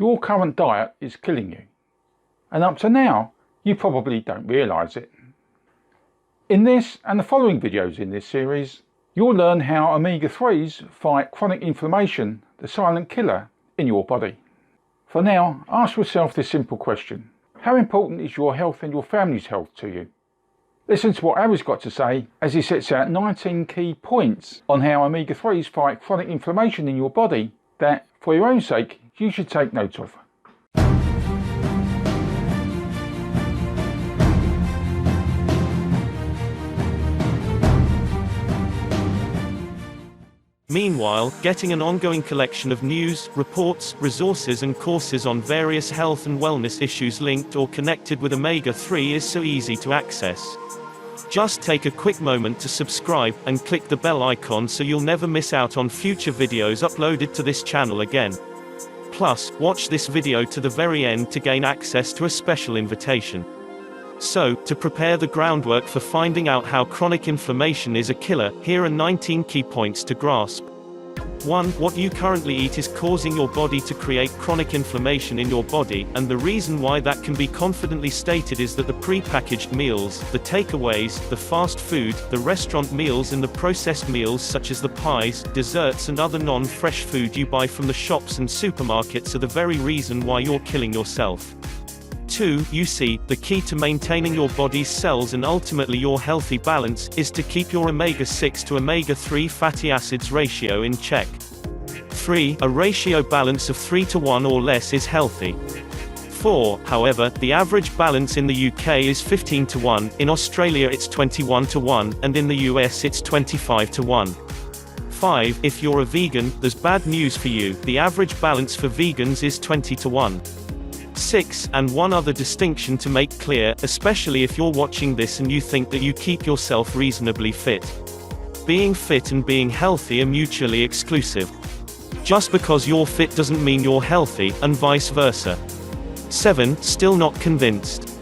your current diet is killing you. And up to now, you probably don't realise it. In this and the following videos in this series, you'll learn how omega-3s fight chronic inflammation, the silent killer in your body. For now, ask yourself this simple question. How important is your health and your family's health to you? Listen to what Harry's got to say as he sets out 19 key points on how omega-3s fight chronic inflammation in your body that, for your own sake, you should take note of. Meanwhile, getting an ongoing collection of news, reports, resources and courses on various health and wellness issues linked or connected with omega-3 is so easy to access. Just take a quick moment to subscribe and click the bell icon so you'll never miss out on future videos uploaded to this channel again. Plus, watch this video to the very end to gain access to a special invitation. So, to prepare the groundwork for finding out how chronic inflammation is a killer, here are 19 key points to grasp. 1. What you currently eat is causing your body to create chronic inflammation in your body, and the reason why that can be confidently stated is that the pre-packaged meals, the takeaways, the fast food, the restaurant meals and the processed meals such as the pies, desserts and other non-fresh food you buy from the shops and supermarkets are the very reason why you're killing yourself. 2. You see, the key to maintaining your body's cells and ultimately your healthy balance, is to keep your omega-6 to omega-3 fatty acids ratio in check. 3. A ratio balance of 3 to 1 or less is healthy. 4. However, the average balance in the UK is 15 to 1, in Australia it's 21 to 1, and in the US it's 25 to 1. 5. If you're a vegan, there's bad news for you, the average balance for vegans is 20 to 1. 6. And one other distinction to make clear, especially if you're watching this and you think that you keep yourself reasonably fit. Being fit and being healthy are mutually exclusive. Just because you're fit doesn't mean you're healthy, and vice versa. 7. Still not convinced?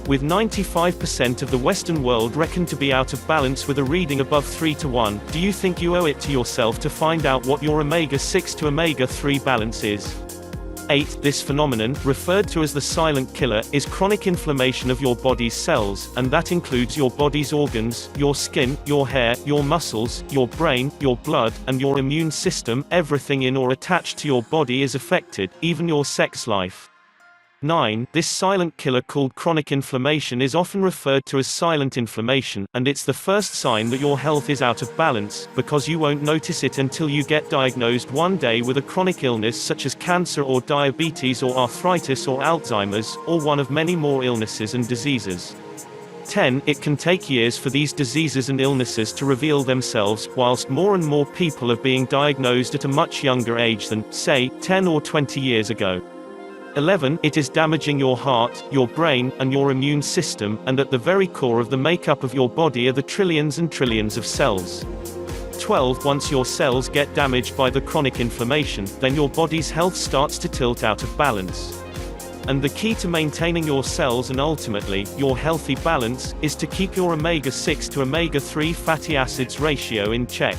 With 95% of the Western world reckoned to be out of balance with a reading above 3 to 1, do you think you owe it to yourself to find out what your omega-6 to omega-3 balance is? 8. This phenomenon, referred to as the silent killer, is chronic inflammation of your body's cells, and that includes your body's organs, your skin, your hair, your muscles, your brain, your blood, and your immune system. Everything in or attached to your body is affected, even your sex life. 9. This silent killer called chronic inflammation is often referred to as silent inflammation, and it's the first sign that your health is out of balance, because you won't notice it until you get diagnosed one day with a chronic illness such as cancer or diabetes or arthritis or Alzheimer's, or one of many more illnesses and diseases. 10. It can take years for these diseases and illnesses to reveal themselves, whilst more and more people are being diagnosed at a much younger age than, say, 10 or 20 years ago. 11. It is damaging your heart, your brain, and your immune system, and at the very core of the makeup of your body are the trillions and trillions of cells. 12. Once your cells get damaged by the chronic inflammation, then your body's health starts to tilt out of balance. And the key to maintaining your cells and ultimately, your healthy balance, is to keep your omega-6 to omega-3 fatty acids ratio in check.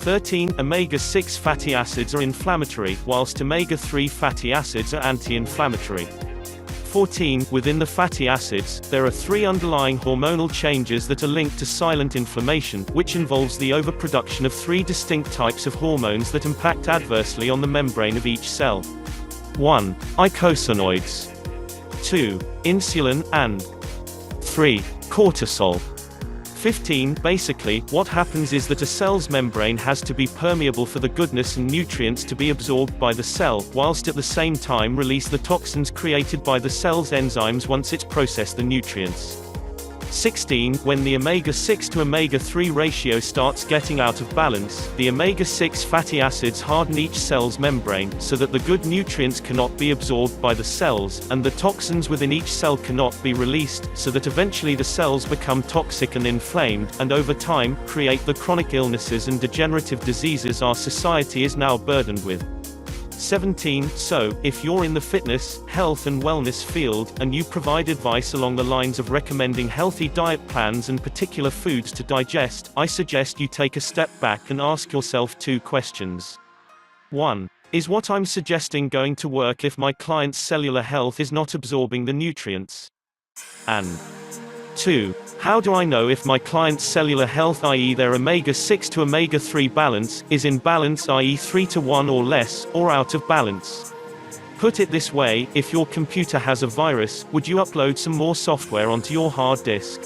13. Omega-6 fatty acids are inflammatory, whilst omega-3 fatty acids are anti-inflammatory. 14. Within the fatty acids, there are 3 underlying hormonal changes that are linked to silent inflammation, which involves the overproduction of 3 distinct types of hormones that impact adversely on the membrane of each cell. 1. Eicosanoids. 2. Insulin, and 3. Cortisol. 15. Basically, what happens is that a cell's membrane has to be permeable for the goodness and nutrients to be absorbed by the cell, whilst at the same time release the toxins created by the cell's enzymes once it's processed the nutrients. 16. When the omega-6 to omega-3 ratio starts getting out of balance, the omega-6 fatty acids harden each cell's membrane, so that the good nutrients cannot be absorbed by the cells, and the toxins within each cell cannot be released, so that eventually the cells become toxic and inflamed, and over time, create the chronic illnesses and degenerative diseases our society is now burdened with. 17. So, if you're in the fitness, health and wellness field, and you provide advice along the lines of recommending healthy diet plans and particular foods to digest, I suggest you take a step back and ask yourself 2 questions. 1. Is what I'm suggesting going to work if my client's cellular health is not absorbing the nutrients? And 2. How do I know if my client's cellular health, i.e. their omega-6 to omega-3 balance, is in balance, i.e. 3 to 1 or less, or out of balance? Put it this way, if your computer has a virus, would you upload some more software onto your hard disk?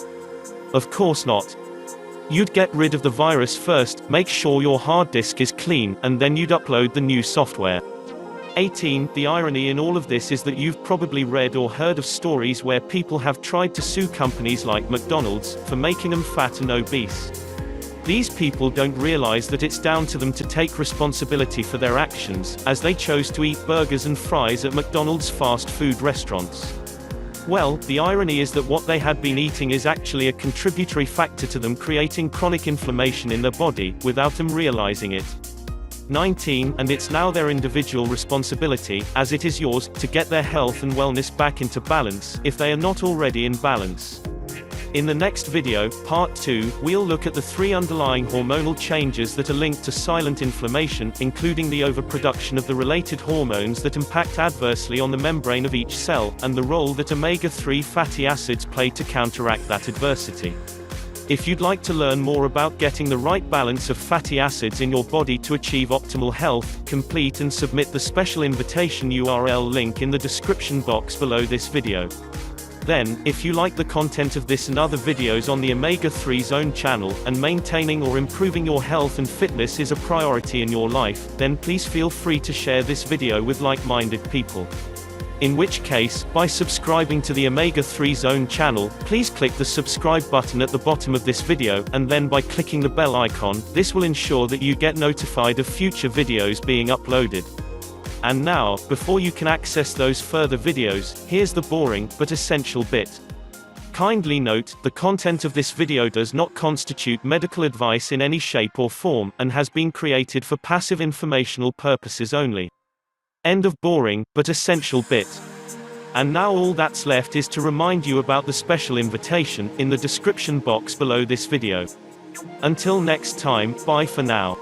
Of course not. You'd get rid of the virus first, make sure your hard disk is clean, and then you'd upload the new software. 18. The irony in all of this is that you've probably read or heard of stories where people have tried to sue companies like McDonald's for making them fat and obese. These people don't realize that it's down to them to take responsibility for their actions, as they chose to eat burgers and fries at McDonald's fast food restaurants. Well, the irony is that what they had been eating is actually a contributory factor to them creating chronic inflammation in their body, without them realizing it. 19. And it's now their individual responsibility, as it is yours, to get their health and wellness back into balance, if they are not already in balance. In the next video, part 2, we'll look at the 3 underlying hormonal changes that are linked to silent inflammation, including the overproduction of the related hormones that impact adversely on the membrane of each cell, and the role that omega-3 fatty acids play to counteract that adversity. If you'd like to learn more about getting the right balance of fatty acids in your body to achieve optimal health, complete and submit the special invitation URL link in the description box below this video. Then, if you like the content of this and other videos on the Omega-3 Zone channel, and maintaining or improving your health and fitness is a priority in your life, then please feel free to share this video with like-minded people. In which case, by subscribing to the Omega-3 Zone channel, please click the subscribe button at the bottom of this video, and then by clicking the bell icon, this will ensure that you get notified of future videos being uploaded. And now, before you can access those further videos, here's the boring, but essential bit. Kindly note, the content of this video does not constitute medical advice in any shape or form, and has been created for passive informational purposes only. End of boring, but essential bit. And now all that's left is to remind you about the special invitation, in the description box below this video. Until next time, bye for now.